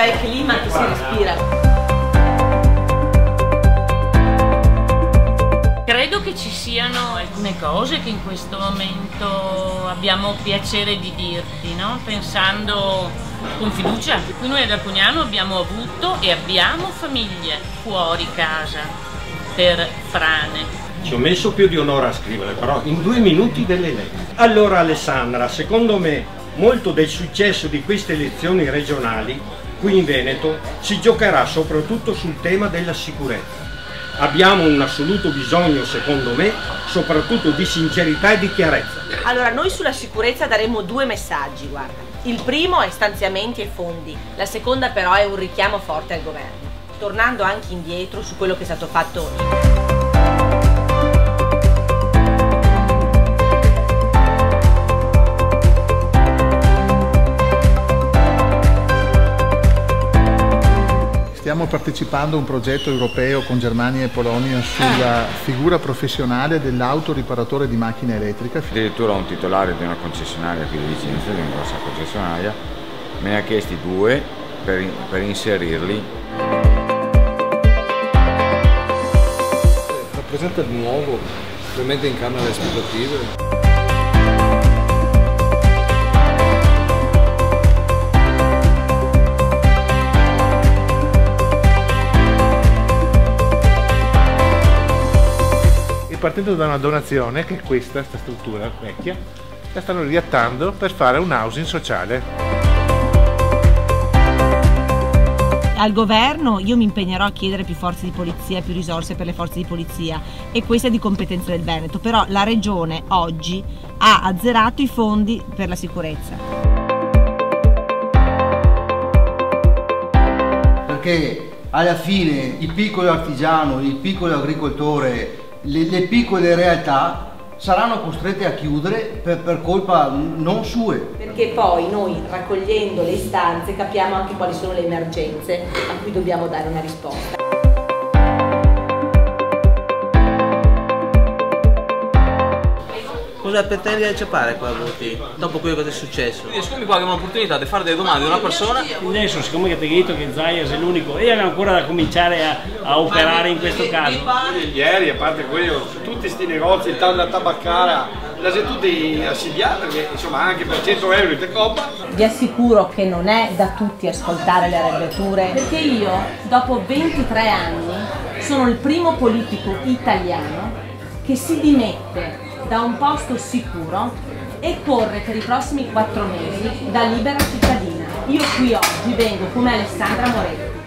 bel clima che si respira. Credo che ci siano alcune cose che in questo momento abbiamo piacere di dirti, no? Pensando con fiducia. Qui noi ad Alpugnano abbiamo avuto e abbiamo famiglie fuori casa per frane. Ci ho messo più di un'ora a scrivere, però in 2 minuti delle leggi. Allora Alessandra, secondo me molto del successo di queste elezioni regionali qui in Veneto si giocherà soprattutto sul tema della sicurezza. Abbiamo un assoluto bisogno, secondo me, soprattutto di sincerità e di chiarezza. Allora, noi sulla sicurezza daremo 2 messaggi, guarda. Il primo è stanziamenti e fondi, la seconda però è un richiamo forte al governo, tornando anche indietro su quello che è stato fatto. Stiamo partecipando a un progetto europeo con Germania e Polonia sulla figura professionale dell'autoriparatore di macchina elettrica. Addirittura un titolare di una concessionaria qui di Vicenza, di una grossa concessionaria, me ne ha chiesti 2 per inserirli. Rappresenta il nuovo, ovviamente incarna le aspettative. Partendo da una donazione, che è questa struttura vecchia, la stanno riattando per fare un housing sociale. Al governo io mi impegnerò a chiedere più forze di polizia, più risorse per le forze di polizia, e questa è di competenza del Veneto, però la regione oggi ha azzerato i fondi per la sicurezza. Perché alla fine il piccolo artigiano, il piccolo agricoltore, le piccole realtà saranno costrette a chiudere per colpa non sue. Perché poi noi, raccogliendo le istanze, capiamo anche quali sono le emergenze a cui dobbiamo dare una risposta. Cosa pretendi di accettare qua voti dopo quello che è successo? Quindi siccome qua abbiamo l'opportunità di fare delle domande a una persona. Adesso siccome che ti hai detto che Zayas è l'unico e abbiamo ancora da cominciare a operare in questo caso. Ieri, a parte quello, tutti questi negozi, la tabaccara, la gente tutti assediati, perché insomma anche per 100 euro te coppa. Vi assicuro che non è da tutti ascoltare le arrabbiature, perché io dopo 23 anni sono il primo politico italiano che si dimette da un posto sicuro e corre per i prossimi 4 mesi da libera cittadina. Io qui oggi vengo come Alessandra Moretti.